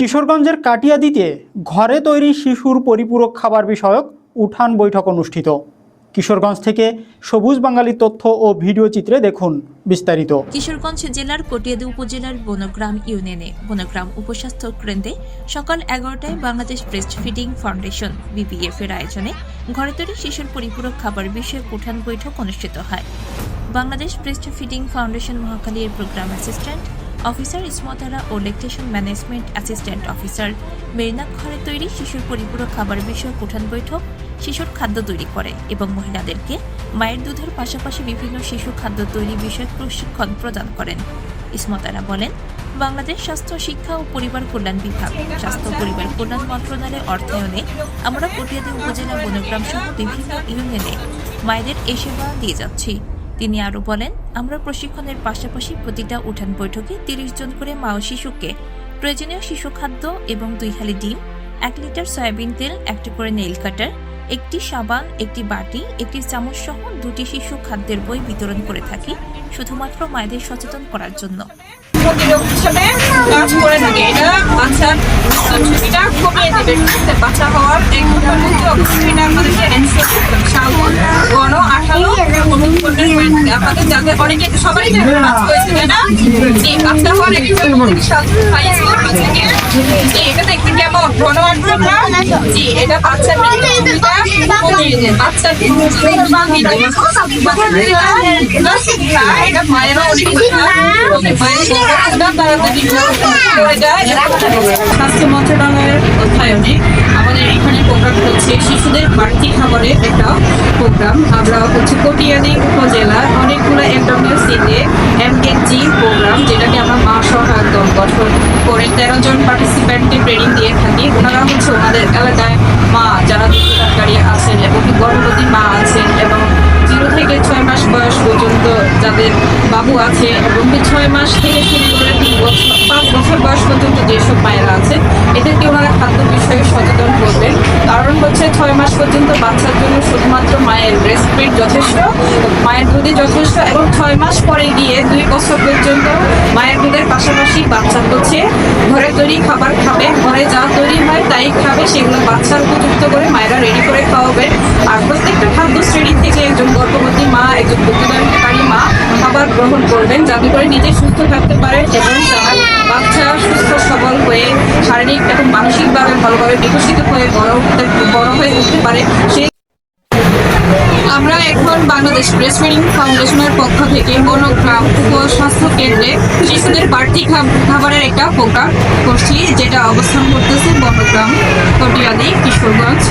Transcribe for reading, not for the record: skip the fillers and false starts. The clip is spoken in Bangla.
কিশোরগঞ্জের কাটিয়াদীতে ঘরে তৈরি শিশুর পরিপূরক খাবার বিষয়ক উঠান বৈঠক অনুষ্ঠিত। কিশোরগঞ্জ থেকে সবুজ বাঙালি তথ্য ও ভিডিও চিত্রে দেখুন বিস্তারিত। কিশোরগঞ্জ জেলার কটিয়াদী উপজেলার বনগ্রাম ইউনিয়নে বনগ্রাম উপস্বাস্থ্য কেন্দ্রে সকাল 11টায় Bangladesh breast feeding foundation BBF এর আয়োজনে ঘরে তৈরি শিশুর পরিপূরক খাবার বিষয়ক উঠান বৈঠক অনুষ্ঠিত হয়। Bangladesh breast feeding foundation Mohakhali এর প্রোগ্রাম অ্যাসিস্ট্যান্ট অফিসার ইসমতারা ও lactation management assistant officer Marina ঘরে তৈরি শিশুর পরিপূরক খাবার বিষয়ক উঠান বৈঠক শিশুর খাদ্য তৈরি করে এবং মহিলাদেরকে মায়ের দুধের পাশাপাশি বিভিন্ন শিশু খাদ্য তৈরি বিষয়ক প্রশিক্ষণ প্রদান করেন। ইসমতারা বলেন, বাংলাদেশ স্বাস্থ্য শিক্ষা ও পরিবার কল্যাণ বিভাগ, স্বাস্থ্য পরিবার কল্যাণ মন্ত্রণালয়ের অর্থায়নে আমরা কটিয়াদী উপজেলা বনগ্রাম সহ বিভিন্ন ইউনিয়নে মায়েদের এই সেবা দিয়ে যাচ্ছি। তিনি আরও বলেন, আমরা প্রশিক্ষণের পাশাপাশি প্রতিটা উঠান বৈঠকে 30 জন করে মা ও শিশুকে প্রয়োজনীয় শিশু খাদ্য এবং 2 হালি ডিম, 1 লিটার সয়াবিন তেল, 1টি করে নেইল কাটার, 1টি সাবান, 1টি বাটি, 1টি চামচ সহ 2টি শিশু খাদ্যের বই বিতরণ করে থাকি শুধুমাত্র মায়েদের সচেতন করার জন্য। কাজ করে থাকে, এটা বাচ্চার ঝুঁকিটা কমিয়ে দেবে। বাচ্চা হওয়ার এক অবস্থাটা আমাদেরকে ঘন 18 হলুদ করে থাকে। আপনাদের যাদের অনেকে সবাই কাজ হয়েছে তাই না? জি, বাচ্চা হওয়ার এক এটা দেখতে কেমন ঘন 18 জি, এটা বাচ্চার ঝুঁকিটা কমিয়ে দেয়। বাচ্চার এটা মায়েরও অনেক স্বাস্থ্য মন্ত্রণালয়ের অর্থায়নে আমাদের এখানে প্রোগ্রাম হচ্ছে শিশুদের বাড়তি খাবারের একটা প্রোগ্রাম। আমরা হচ্ছে কটিয়াদী উপজেলার অনেকগুলো MWCতে MKG প্রোগ্রাম, যেটাকে আমরা মা সহায়ক দল গঠন করে 13 জন পার্টিসিপেন্টকে ট্রেনিং দিয়ে থাকি। ওনারা হচ্ছে ওনাদের এলাকায় মা যারা দুগ্ধদানকারী আছেন এবং গর্ভবতী মা আছেন এবং 0 থেকে 6 মাস বয়স পর্যন্ত যাদের বাবু আছে এবং 6 মাস থেকে শুরু করে 5 বছর বয়স পর্যন্ত যেসব মায়েরা আছে এদেরকে ওনারা খাদ্য বিষয়ে সচেতন করবেন। কারণ হচ্ছে 6 মাস পর্যন্ত বাচ্চার জন্য শুধুমাত্র মায়ের ব্রেস্ট ফিড যথেষ্ট, মায়ের দুধই যথেষ্ট এবং 6 মাস পরে গিয়ে 2 বছর পর্যন্ত মায়ের দুধের পাশাপাশি বাচ্চা হচ্ছে ঘরে তৈরি খাবার খাবে। ঘরে যা তৈরি হয় তাই খাবে, সেগুলো বাচ্চার উপযুক্ত করে মায়েরা রেডি করে খাওয়াবেন। আর প্রত্যেকটা খাদ্য শ্রেণী থেকে একজন গর্ভবতী মা, একজন দুগ্ধদানকারী মা খাবার গ্রহণ করবেন যাতে করে নিজে সুস্থ থাকতে পারেন এবং তার বাচ্চা সুস্থ সবল হয়ে শারীরিক এবং মানসিকভাবে ভালোভাবে বিকশিত হয়ে বড় হয়ে উঠতে পারে। সেই আমরা এখন বাংলাদেশ ব্রেস্ট ফিডিং ফাউন্ডেশনের পক্ষ থেকে বনগ্রাম উপস্বাস্থ্য কেন্দ্রে শিশুদের বাড়তি খাবারের একটা প্রোগ্রাম করছি, যেটা অবস্থান করতেছে বনগ্রাম, কটিয়াদী, কিশোরগঞ্জ।